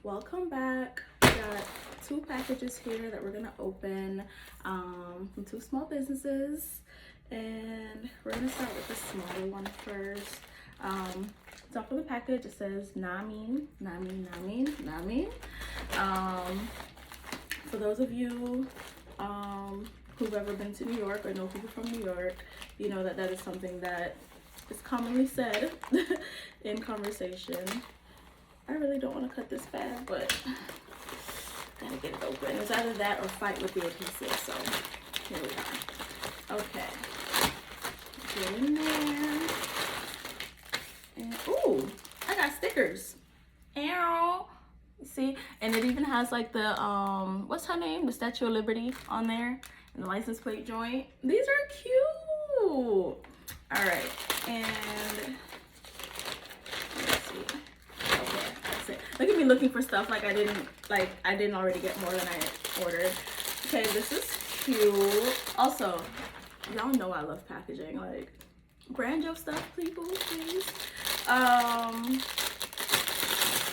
welcome back. We got two packages here that we're gonna open from two small businesses, and we're gonna start with the smaller one first. Top of the package, it says Naa Mean, Naa Mean, Naa Mean, Naa Mean. For those of you who've ever been to New York or know people from New York, you know that that is something that is commonly said in conversation. I really don't want to cut this bad, but gotta get it open. It's either that or fight with the adhesive, so here we are. Okay, get in there. And ooh, I got stickers. Ow. See, and it even has like the what's her name, the Statue of Liberty on there, and the license plate joint. These are cute. All right, and let's see. Okay, that's it. Look at me looking for stuff like I didn't already get more than I ordered. Okay, this is cute. Also, y'all know I love packaging. Like, brand your stuff, people, please.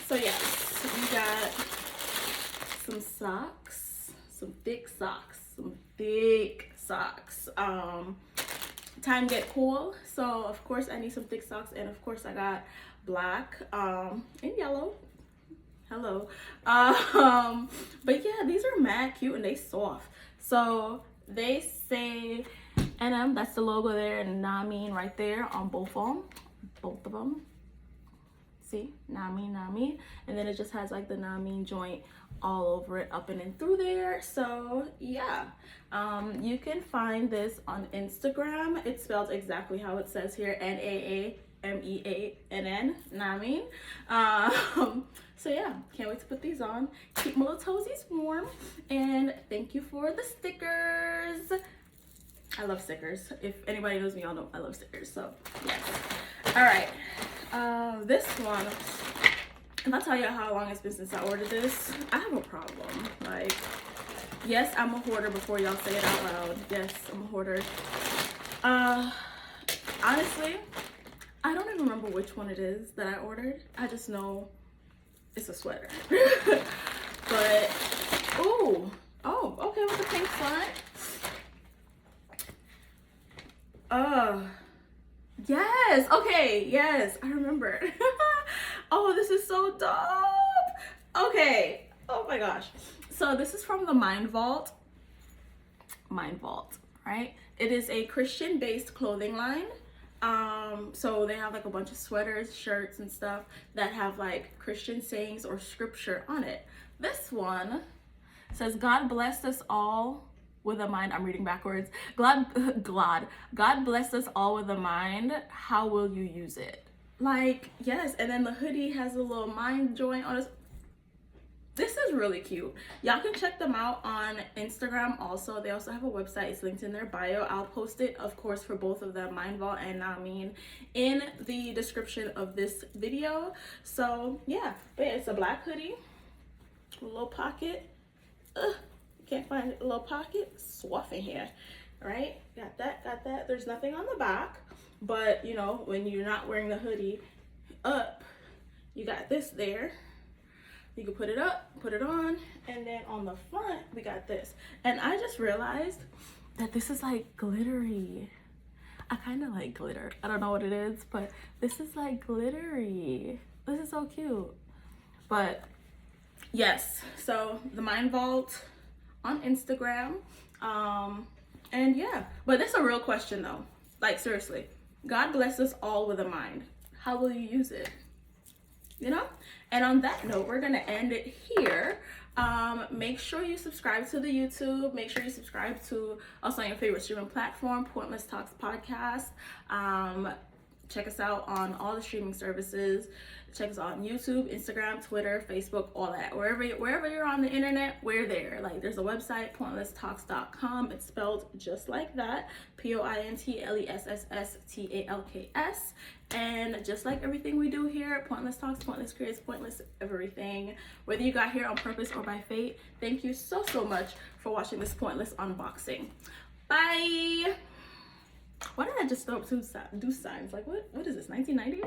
So yes, we got some socks, some thick socks. Time get cool, so of course I need some thick socks, and of course I got black and yellow. Hello. But yeah, these are mad cute and they soft. So they say NM, that's the logo there, and Naa Mean right there on both of them. See, Naa Mean, Naa Mean, and then it just has like the Naa Mean joint all over it, up and through there. So yeah, you can find this on Instagram. It's spelled exactly how it says here, NaaMeann, Naa Mean. So yeah, can't wait to put these on. Keep my little toesies warm, and thank you for the stickers. I love stickers. If anybody knows me, y'all know I love stickers. So yes. All right. This one, and I'll tell you how long it's been since I ordered this. I have a problem. Like, yes, I'm a hoarder before y'all say it out loud. Yes, I'm a hoarder. Honestly, I don't even remember which one it is that I ordered. I just know it's a sweater. But, ooh, oh, okay, with the pink front. Yes, okay, yes, I remember. Oh, this is so dope. Okay, oh my gosh. So this is from the Mind Vault, right? It is a Christian-based clothing line. So they have like a bunch of sweaters, shirts, and stuff that have like Christian sayings or scripture on it. This one says, God blessed us all with a mind. I'm reading backwards. God bless us all with a mind. How will you use it? Like, yes. And then the hoodie has a little mind joint on it. This is really cute. Y'all can check them out on Instagram also. They also have a website. It's linked in their bio. I'll post it, of course, for both of them, Mind Vault and Naa Mean, in the description of this video. So yeah, but yeah, it's a black hoodie, a little pocket. Can't find a little pocket. Swaff in here. All right, got that. There's nothing on the back, but you know, when you're not wearing the hoodie up, you got this there. You can put it up, put it on, and then on the front we got this. And I just realized that this is like glittery. I kind of like glitter. I don't know what it is, but this is like glittery. This is so cute. But yes, so the Mind Vault on Instagram. And yeah, but this is a real question though. Like, seriously, God bless us all with a mind. How will you use it? You know? And on that note, we're gonna end it here. Make sure you subscribe to the YouTube. Make sure you subscribe to us on your favorite streaming platform, Pointless Talks Podcast. Check us out on all the streaming services. Check us out on YouTube, Instagram, Twitter, Facebook, all that. Wherever you're on the internet, we're there. Like, there's a website, pointlesstalks.com. It's spelled just like that, POINTLESSSTALKS. And just like everything we do here, Pointless Talks, Pointless Creates, Pointless Everything. Whether you got here on purpose or by fate, thank you so much for watching this Pointless unboxing. Bye. Why did I just throw up two signs? Like, what is this, 1990?